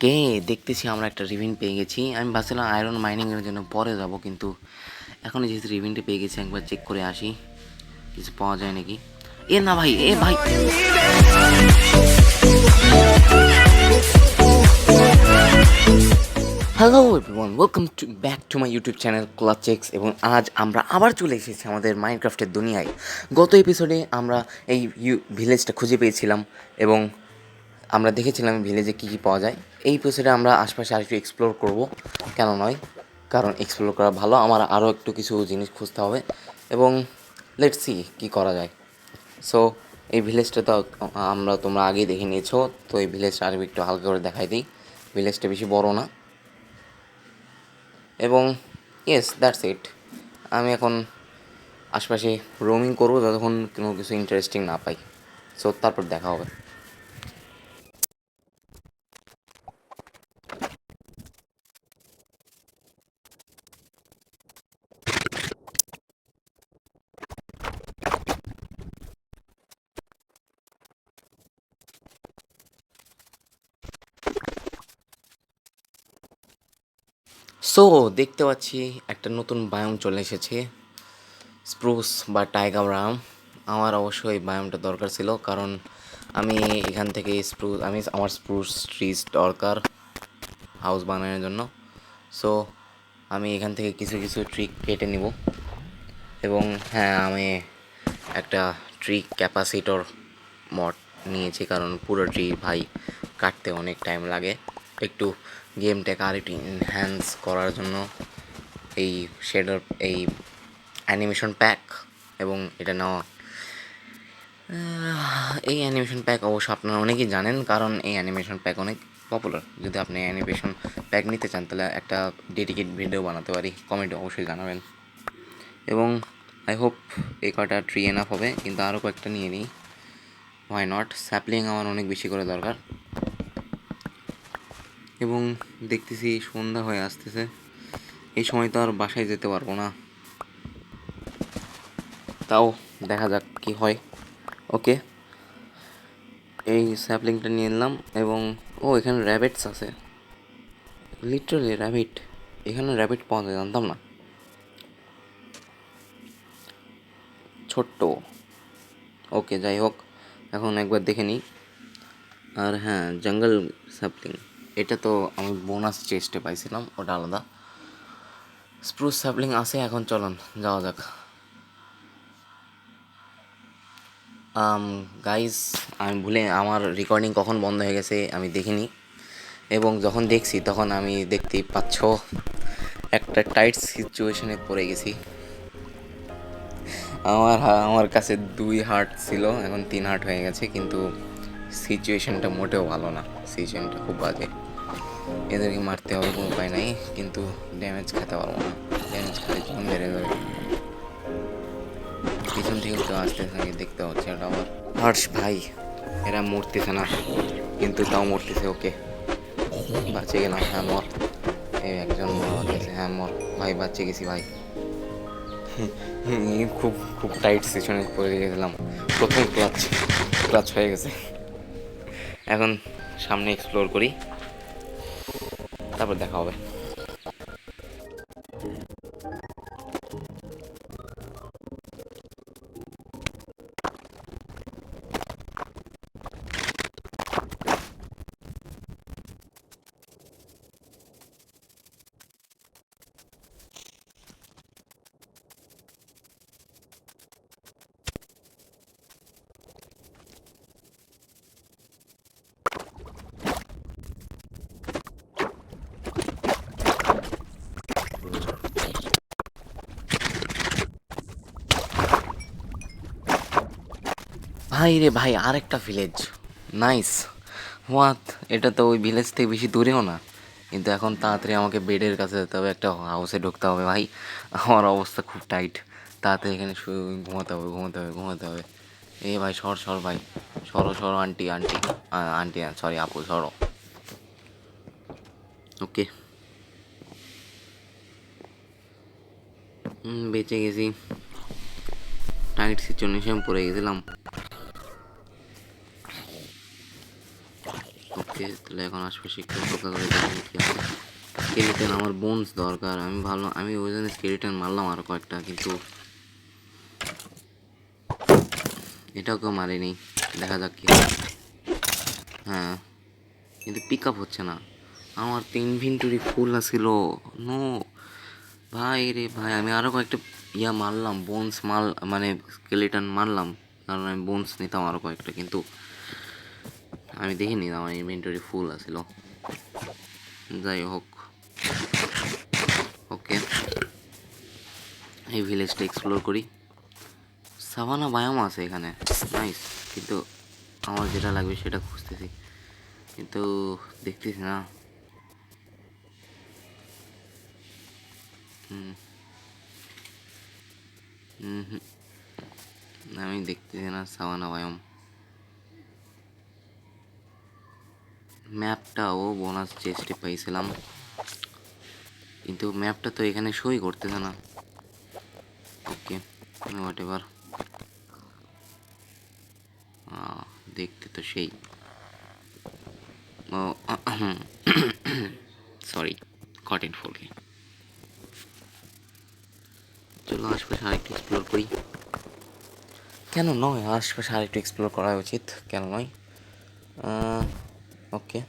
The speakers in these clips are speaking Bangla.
ওকে, দেখতেছি আমরা একটা রিভিন পেয়ে গেছি। আমি ভাবছিলাম আয়রন মাইনিংয়ের জন্য পরে যাব, কিন্তু এখন যেহেতু রিভিনটা পেয়ে গেছি একবার চেক করে আসি কিছু পাওয়া যায় নাকি। এ না ভাই, এ ভাই, hello everyone, welcome to back to my YouTube channel ক্লাচেক্স। এবং আজ আমরা আবার চলে এসেছি আমাদের মাইনক্রাফটের দুনিয়ায়। গত এপিসোডে আমরা এই ভিলেজটা খুঁজে পেয়েছিলাম এবং আমরা দেখেছিলাম ভিলেজে কী কী পাওয়া যায়। এই এপিসোডে আমরা আশপাশে আর একটু এক্সপ্লোর করব, কেন নয়, কারণ এক্সপ্লোর করা ভালো। আমার আরও একটু কিছু জিনিস খুঁজতে হবে এবং লেটস সি কী করা যায়। সো এই ভিলেজটা তো তোমরা আগেই দেখে নিয়েছো, তো এই ভিলেজটা আরও একটু হালকা করে দেখাই দিই। ভিলেজটা বেশি বড় না এবং ইয়েস দ্যাটস ইট। আমি এখন আশপাশে রোমিং করবো যতক্ষণ কোনো কিছু ইন্টারেস্টিং না পাই। সো তারপর দেখা হবে। সো দেখতে পাচ্ছি একটা নতুন বায়োম চলে এসেছে, স্প্রুস বা টাইগার বায়োম। আমার অবশ্যই এই বায়োমটা দরকার ছিল, কারণ আমি এখান থেকে আমার স্প্রুস ট্রিজ দরকার হাউস বানানোর জন্য। সো আমি এখান থেকে কিছু কিছু ট্রি কেটে নিব এবং হ্যাঁ, আমি একটা ট্রি ক্যাপাসিটর মড নিয়েছি, কারণ পুরো ট্রি ভাই কাটতে অনেক টাইম লাগে। একটু গেমটাকে আর একটু এনহ্যান্স করার জন্য এই শেডার, এই অ্যানিমেশন প্যাক এবং এটা নেওয়া। এই অ্যানিমেশন প্যাক অবশ্য আপনারা অনেকেই জানেন, কারণ এই অ্যানিমেশন প্যাক অনেক পপুলার। যদি আপনি অ্যানিমেশন প্যাক নিতে চান তাহলে একটা ডেডিকেট ভিডিও বানাতে পারি, কমেন্টে অবশ্যই জানাবেন। এবং আই হোপ এই কয়টা ট্রি এনাফ হবে, কিন্তু আরও কয়েকটা নিয়ে নিই, হোয়াই নট। স্যাপলিং আমার অনেক বেশি করে দরকার। এবং দেখতেছি সন্ধ্যা হয়ে আসতেছে, এই সময় তো আর বাসায় যেতে পারবো না, তাও দেখা যাক কি হয়। ওকে, এই স্যাপলিংটা নিয়ে নিলাম এবং এখানে র্যাবিটস আছে, লিটারালি র্যাবিট। এখানে র্যাবিট পাওয়া যায় জানতাম না, ছোট্ট। ওকে, যাই হোক, এখন একবার দেখে নিই। আর হ্যাঁ, জঙ্গল স্যাপলিং, এটা তো আমি বোনাস চেস্টে পাইছিলাম, ওটা আলাদা। স্প্রুস স্যাপলিং আছে, এখন চলুন যাওয়া যাক। গাইজ, আমি আমার রেকর্ডিং কখন বন্ধ হয়ে গেছে আমি দেখিনি, এবং যখন দেখছি তখন আমি দেখতেই পাচ্ছ একটা টাইট সিচুয়েশনে পড়ে গেছি। আমার কাছে 2 হার্ট ছিল, এখন 3 হার্ট হয়ে গেছে, কিন্তু সিচুয়েশনটা মোটেও ভালো না, সিচুয়েশনটা খুব বাজে। এদেরকে মারতে হবে, কোনো উপায় নাই, কিন্তু ড্যামেজ খেতে পারবো না, ড্যামেজ খেলে জীবন বেড়ে যাবে। পিছন থেকে কেউ আসতে থাকে, দেখতে হচ্ছে এটা আবার। হর্ষ ভাই, এরা মরতেছে না, কিন্তু তাও মরতেছে। ওকে, বাঁচে গেলাম। হ্যাঁ মর, এই একজন মরা গেছে। হ্যাঁ মর ভাই, বাঁচে গেছি ভাই। খুব খুব টাইট সিচুয়েশনে পড়ে গেছিলাম। প্রথম ক্লাচ হয়ে গেছে। এখন সামনে এক্সপ্লোর করি, তারপর দেখা হবে। ভাই রে ভাই, আরেকটা ভিলেজ, নাইস। হোয়াট, এটা তো ওই ভিলেজ থেকে বেশি দূরেও না, কিন্তু এখন তাড়াতাড়ি আমাকে বেডের কাছে যেতে হবে, একটা হাউসে ঢুকতে হবে ভাই। আমার অবস্থা খুব টাইট, তাড়াতাড়ি এখানে শুয়ে ঘুমাতে হবে, ঘুমাতে হবে, ঘুমাতে হবে। এই ভাই, সর ভাই, সরো আন্টি, আন্টি, আন্টি সরি আপু, সরো। ওকে, বেঁচে গেছি, টাইট সিচুয়েশন পড়ে গেছিলাম। ওকে, ওকে, তাহলে এখন আশপাশে একটু হালকা করে দেখি কি আছে। স্কেলিটন, আমার বোনস দরকার। আমি ভাবলাম, আমি ওই জন্য স্কেলিটন মারলাম আরও কয়েকটা, কিন্তু এটাও কেউ মারেনি। দেখা যাক কি হয়। হ্যাঁ, কিন্তু পিক আপ হচ্ছে না। আমার তো ইনভেন্টরি ফুল ছিল। নো ভাই রে ভাই, আমি আরও কয়েকটা মারলাম, বোনস মানে স্কেলিটন মারলাম, কারণ আমি বোনস নিতাম আরও কয়েকটা, কিন্তু আমি দেখিনি আমার ইনভেন্টরি ফুল আছিল। যাই হোক, ওকে, এই ভিলেজটা এক্সপ্লোর করি। সাভানা বায়োম আছে এখানে, নাইস। কিন্তু আমার যেটা লাগবে সেটা খুঁজতেছি, কিন্তু দেখতেছি না। আমি দেখতেছি না সাভানা বায়োম। ম্যাপটাও বোনাস চেস্টে পাইছিলাম, কিন্তু ম্যাপটা তো এখানে শোই করতেছে না। ওকে, হোয়াট এভার, দেখতে তো সেই। ও সরি, কটেন ফোরকে। চলো আশপাশে আরেকটু এক্সপ্লোর করি। কেন নয়, আশপাশে আরেকটু এক্সপ্লোর করা উচিত, কেন নয়। Okay,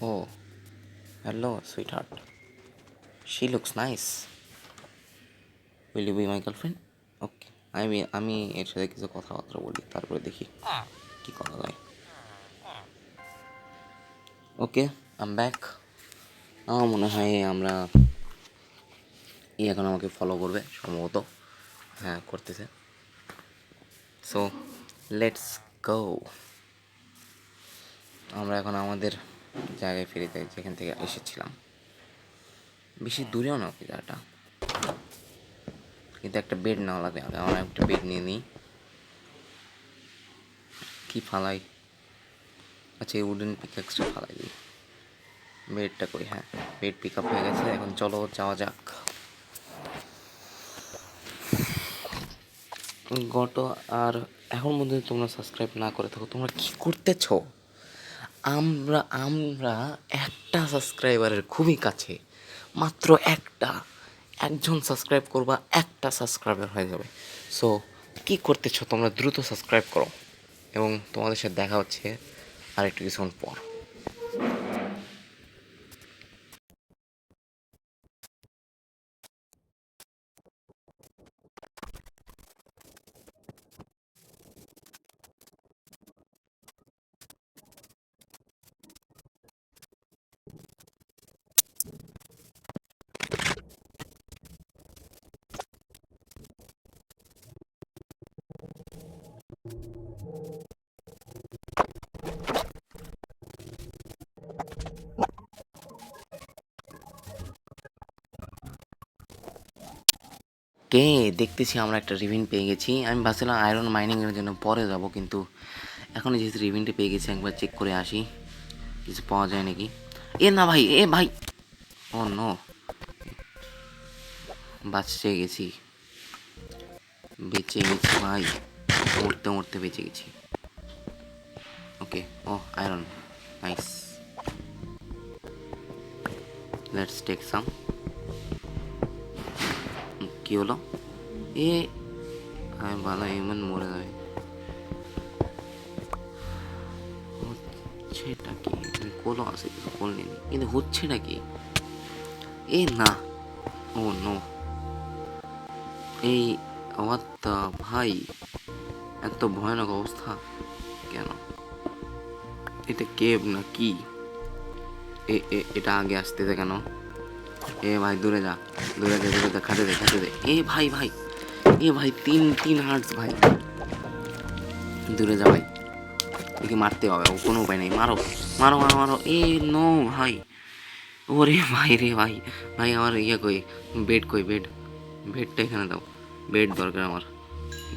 oh hello sweetheart, she looks nice, will you be my girlfriend? Okay, আমি এর সাথে কিছু কথাবার্তা বলি, তারপরে দেখি কি করা যায়। ওকে, আম ব্যাক। আমার মনে হয় আমরা এখন আমাকে ফলো করবে সম্ভবত। হ্যাঁ, করতেছে। So let's go. আমরা এখন আমাদের জায়গায় ফিরে যাই, যেখান থেকে এসেছিলাম। বেশি দূরেও না কি জায়গাটা, কিন্তু একটা বেড নেওয়া লাগবে। আমরা একটা বেড নিয়ে নিই। কি ফালাই? আচ্ছা, এই উডেন পিকাক্সটা ফালাই দিই। বেডটা কই? হ্যাঁ, বেড পিক আপ হয়ে গেছে। এখন চলো যাওয়া যাক। আর এখন পর্যন্ত তোমরা সাবস্ক্রাইব না করে থাকো, তোমরা কি করতেছো? আমরা আমরা একটা সাবস্ক্রাইবারের খুবই কাছে, মাত্র একজন সাবস্ক্রাইব করবা, একটা সাবস্ক্রাইবার হয়ে যাবে। সো কি করতেছো তোমরা? দ্রুত সাবস্ক্রাইব করো, এবং তোমাদের সাথে দেখা হচ্ছে আর একটু কিছুক্ষণ পর। কে দেখতেছি আমরা একটা রিভিন পেয়ে গেছি। আমি ভাবছিলাম আয়রন মাইনিংয়ের জন্য পরে যাব, কিন্তু এখন যেহেতু রিভিনটা পেয়ে গেছি, একবার চেক করে আসি কিছু পাওয়া যায় নাকি। না ভাই, ভাই, ও নো, বেঁচে গেছি ভাই, মরতে মরতে বেঁচে গেছি। ওকে, ও iron, nice, let's take some. কি হলো? আমি ভালো, এমন মরে যাবে। হচ্ছেটা কি? কোলও আছে, কিছু কোল নেই, কিন্তু হচ্ছেটা কি? না, ও নো, এই অবস্থা ভাই, এত ভয়ানক অবস্থা কেন? এটা কেভ না কি? এটা আগে আসতেছে কেন? ভাই দূরে যা, দূরে যা, দূরে যা, খাতে দে। ভাই ভাই, ভাই, তিন হার্টস ভাই, দূরে যা ভাই। একে মারতে হবে, ও কোনো উপায় নেই। মারো মারো মারো মারো। নো ভাই, ওরে ভাই রে ভাই, ভাই আমার কই? বেডটা এখানে দাও, বেড দরকার আমার।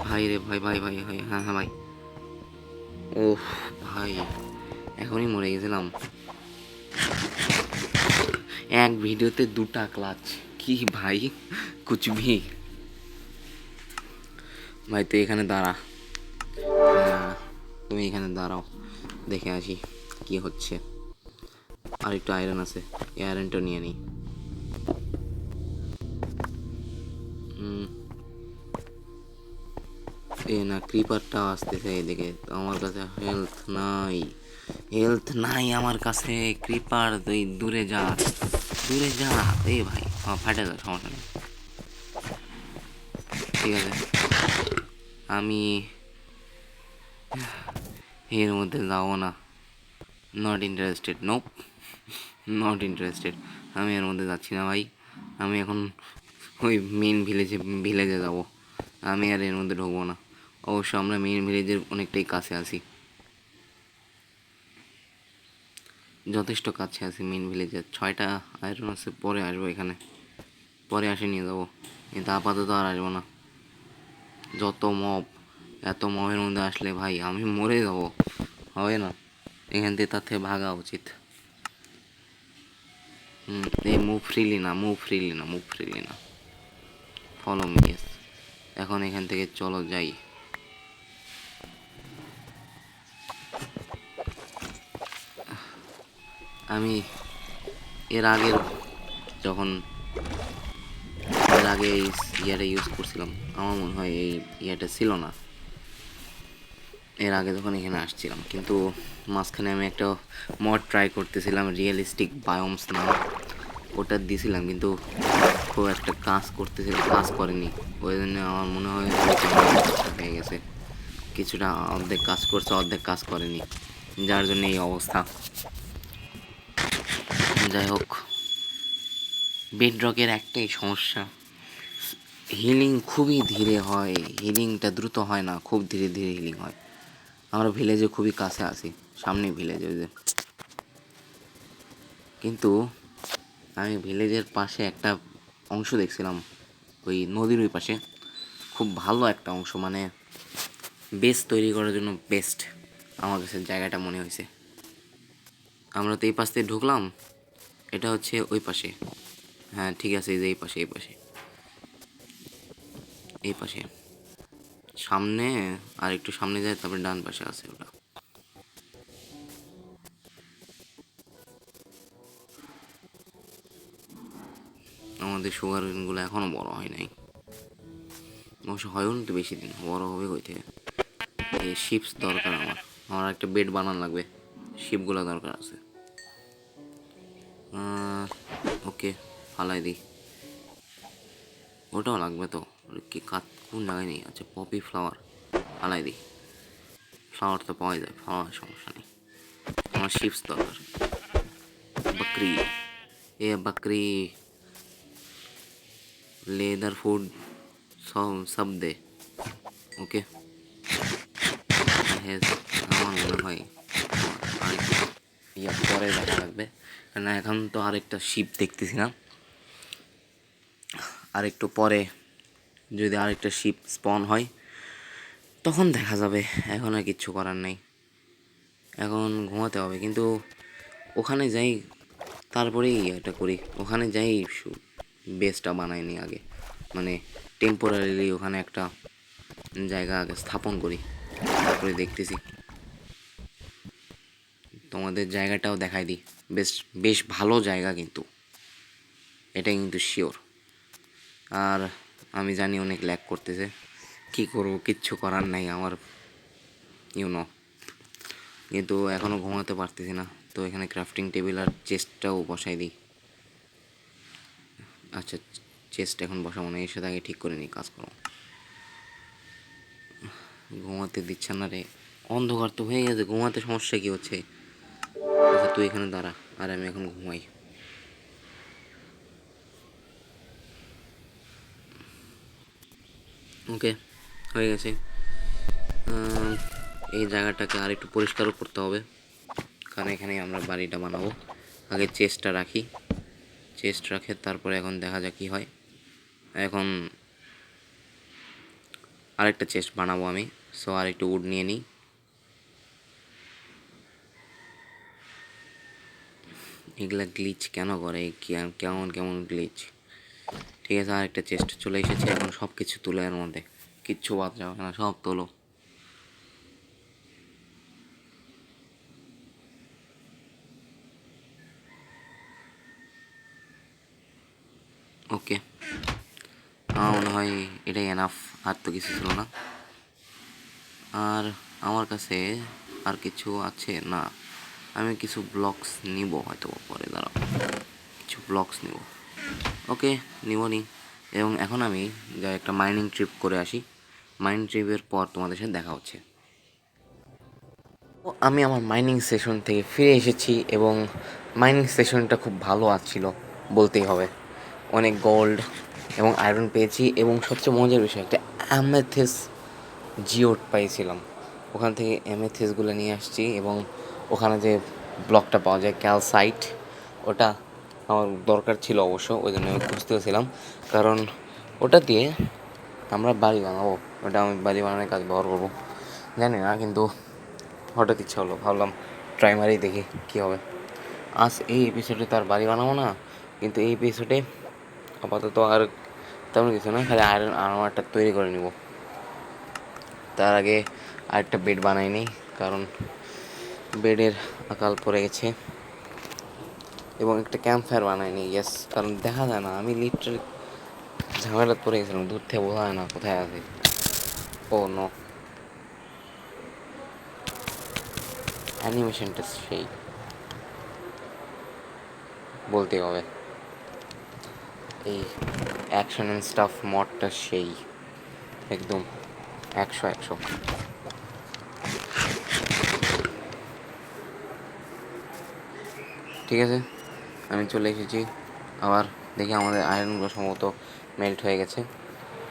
ভাই রে ভাই, ভাই ভাই ভাই, হ্যাঁ হ্যাঁ ভাই। ওহ ভাই, এখনই মরে গেছিলাম। এক ভিডিওতে 2টা ক্লাচ, কি ভাই, কুচবি। ভাই তুই এখানে দাঁড়া, তুমি এখানে দাঁড়াও, দেখে আসি কি হচ্ছে। আর একটু আয়রন আছে, এই আয়রনটা নিয়ে নিই। এ না, ক্রিপারটা আসতেছে এদিকে, আমার কাছে হেলথ নাই, হেলথ নাই আমার কাছে। ক্রিপার তুই দূরে যা, দূরে যা। এ ভাই ফাটে যা, সমস্যা নেই, ঠিক আছে। আমি এর মধ্যে যাবো না, not interested, nope, not interested. আমি এর মধ্যে যাচ্ছি না ভাই। আমি এখন ওই মেন ভিলেজে যাব। আমি আর এর মধ্যে ঢুকবো না। অবশ্য আমরা মেন ভিলেজের অনেকটাই কাছে আছি, যথেষ্ট কাছে আছি মেন ভিলেজের। 6টা আয়রন আছে, পরে আসবো এখানে, পরে আসে নিয়ে যাবো, কিন্তু আপাতত আর আসবো না। যত মব, এত মবের মধ্যে আসলে ভাই আমি মরে যাবো, হবে না। এখান থেকে তার থেকে ভাগা উচিত। এই মুভ ফ্রিলি না, মুভ ফ্রিলি না, মুভ ফ্রিলি না, ফলো মি। এখন এখান থেকে চলো যাই। আমি এর আগের, যখন এর আগে এই ইয়াটা ইউজ করছিলাম, আমার মনে হয় এই ইয়াটা ছিল না এর আগে যখন এখানে আসছিলাম। কিন্তু মাঝখানে আমি একটা মড ট্রাই করতেছিলাম, রিয়েলিস্টিক বায়োমস নাম, ওটা দিয়েছিলাম, কিন্তু খুব একটা কাজ করতেছিল, কাজ করেনি। ওই জন্য আমার মনে হয় হয়ে গেছে, কিছুটা অর্ধেক কাজ করছে, অর্ধেক কাজ করেনি, যার জন্য এই অবস্থা। যাই হোক, বেডরকের একটাই সমস্যা, হিলিং খুবই ধীরে হয়, হিলিংটা দ্রুত হয় না, খুব ধীরে ধীরে হিলিং হয়। আমরা ভিলেজে খুবই কাছে আছি, সামনে ভিলেজ ওই যে, কিন্তু আমি ভিলেজের পাশে একটা অংশ দেখছিলাম, ওই নদীর ওই পাশে, খুব ভালো একটা অংশ, মানে বেস তৈরি করার জন্য বেস্ট আমার কাছে জায়গাটা মনে হয়েছে। আমরা তো এই পাশ থেকে ঢুকলাম, এটা হচ্ছে ওই পাশে, হ্যাঁ ঠিক আছে, এই যে এই পাশে, এই পাশে, এই পাশে, সামনে আর একটু সামনে যায়, তারপরে ডান পাশে আছে ওটা। আমাদের সুগার গুলো এখনো বড় হয় নাই, অবশ্য হয়ও না তো বেশি দিন, বড় হবে কই থেকে। এই শিপস দরকার আমার, আমার একটা বেড বানানো লাগবে, শিপগুলো দরকার আছে। ওকে, ফালাই দিই, ওটাও লাগবে তো। কি কাত কোন জায়গায় নেই, আচ্ছা পপি ফ্লাওয়ার, ফালাই দিই। ফ্লাওয়ার তো পাওয়া যায়, ফ্লাওয়ার সমস্যা নেই। আমার শিপস দরকার, बकरी, ये बकरी लेदर फूड सब सब दे, ওকে। আমার মনে হয় আরেকটু ইয়া পরে দেখা লাগবে, কারণ এখন তো আরেকটা শিপ দেখতেছি না। আরেকটু পরে যদি আরেকটা শিপ স্পন হয় তখন দেখা যাবে, এখন আর কিচ্ছু করার নেই, এখন ঘুমাতে হবে। কিন্তু ওখানে যাই, তারপরেই এটা করি, ওখানে যাই বেসটা বানাই নি আগে, মানে টেম্পোরারিলি ওখানে একটা জায়গা আগে স্থাপন করি, তারপরে দেখতেছি। তোমাদের জায়গাটাও দেখাই দিই, বেশ বেশ ভালো জায়গা কিন্তু, এটা কিন্তু শিওর। আর আমি জানি অনেক ল্যাগ করতেছে, কী করবো, কিচ্ছু করার নাই আমার, ইউনো। কিন্তু এখনও ঘুমাতে পারতেছি না, তো এখানে ক্রাফটিং টেবিল আর চেস্টটাও বসাই দিই। আচ্ছা, চেস্ট এখন বসাবো না, এর সাথে আগে ঠিক করে নিই, কাজ করো। ঘুমাতে দিচ্ছে না রে, অন্ধকার তো হয়ে গেছে, ঘুমাতে সমস্যা কী হচ্ছে। আচ্ছা তুই এখানে দাঁড়া, আর আমি এখন ঘুমাই। ওকে, হয়ে গেছে। এই জায়গাটাকে আর একটু পরিষ্কারও করতে হবে, কারণ এখানেই আমরা বাড়িটা বানাবো। আগে চেস্টটা রাখি, চেস্ট রাখে তারপরে এখন দেখা যাক কী হয়। এখন আরেকটা চেস্ট বানাবো আমি, সো আরেকটু উড নিয়ে নিই। এগুলা গ্লিচ কেন করে, কেমন কেমন গ্লিচ। ঠিক আছে, আরেকটা চেস্ট চলে এসেছে, এখন সব কিছু তুলে এর মধ্যে কিচ্ছু বাদ যাবে না, সব তোলো। ওকে, আমার মনে হয় এটাই এনাফ, আর তো কিছু ছিল না। আর আমার কাছে আর কিছু আছে না, আমি কিছু ব্লগস নিব হয়তো পরে, দাঁড়াও কিছু ব্লগস নিব। ওকে, নিব নি। এবং এখন আমি যাই একটা মাইনিং ট্রিপ করে আসি, মাইনিং ট্রিপের পর তোমাদের সাথে দেখা হচ্ছে। তো আমি আমার মাইনিং সেশন থেকে ফিরে এসেছি এবং মাইনিং সেশনটা খুব ভালো ছিল বলতেই হবে। অনেক গোল্ড এবং আয়রন পেয়েছি এবং সবচেয়ে মজার বিষয় একটা অ্যামেথিস জিওট পাইছিলাম। ওখান থেকে অ্যামেথিসগুলো নিয়ে আসছি এবং ওখানে যে ব্লকটা পাওয়া যায় ক্যালসাইট, ওটা আমার দরকার ছিল অবশ্য, ওই জন্য আমি খুঁজতেছিলাম, কারণ ওটা দিয়ে আমরা বাড়ি বানাবো, ওটা আমি বাড়ি বানানোর কাজ ব্যবহার করবো। জানি না, কিন্তু হঠাৎ ইচ্ছা হলো, ভাবলাম ট্রাই মারি দেখি কী হবে। আজ এই এপিসোডে তো আর বাড়ি বানাবো না, কিন্তু এই এপিসোডে আপাতত আর তেমন কিছু না, খালি আয়রন আর্মারটা তৈরি করে নিব। তার আগে আরেকটা বেড বানাই নিই, কারণ বেডের আকাল পড়ে গেছে। এবং একটা ক্যাম্প ফায়ার বানাই নিই, ইয়েস, কারণ দেখা যায় না, আমি লিটারালি ঝামেলা পড়ে গেছিলাম, দূর থেকে বোঝা হয় না কোথায় আছে। ও নো, অ্যানিমেশনটা সেই বলতে হবে, এই অ্যাকশন অ্যান্ড স্টাফ মডটা সেই একদম 100 ঠিক আছে, আমি চলে এসেছি। আবার দেখি আমাদের আয়রনগুলো সম্ভবত মেল্ট হয়ে গেছে।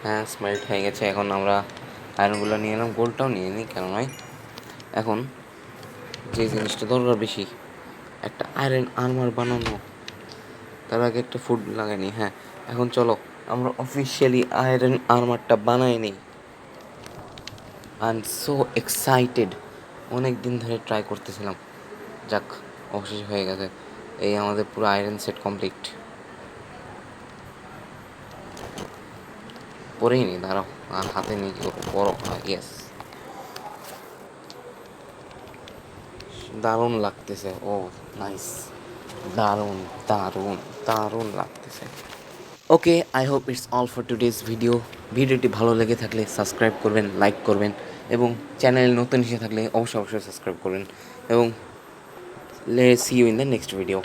হ্যাঁ, স্মেল্ট হয়ে গেছে। এখন আমরা আয়রনগুলো নিয়ে এলাম, গোল্ডটাও নিয়ে নিই, কেন নয়। এখন যে জিনিসটা দরকার বেশি, একটা আয়রন আর্মার বানানো, তার আগে একটা ফুড লাগাই নিই। হ্যাঁ, এখন চলো আমরা অফিসিয়ালি আয়রন আর্মারটা বানাই নিই। আই এম সো এক্সাইটেড, অনেক দিন ধরে ট্রাই করতেছিলাম, যাক অবশেষে হয়ে গেছে। এই আমাদের পুরো আয়রন সেট কমপ্লিট। পরেই নি, দাঁড়াও, আর হাতে নিয়ে কী করবো, বড়, ইয়েস, দারুণ লাগতেছে। ও নাইস, দারুণ দারুণ দারুণ লাগতেছে। Okay, I hope it's all for today's video. ভিডিওটি ভালো লেগে থাকলে সাবস্ক্রাইব করবেন, লাইক করবেন, এবং চ্যানেল নতুন এসে থাকলে অবশ্যই সাবস্ক্রাইব করবেন, এবং let's see you in the next video.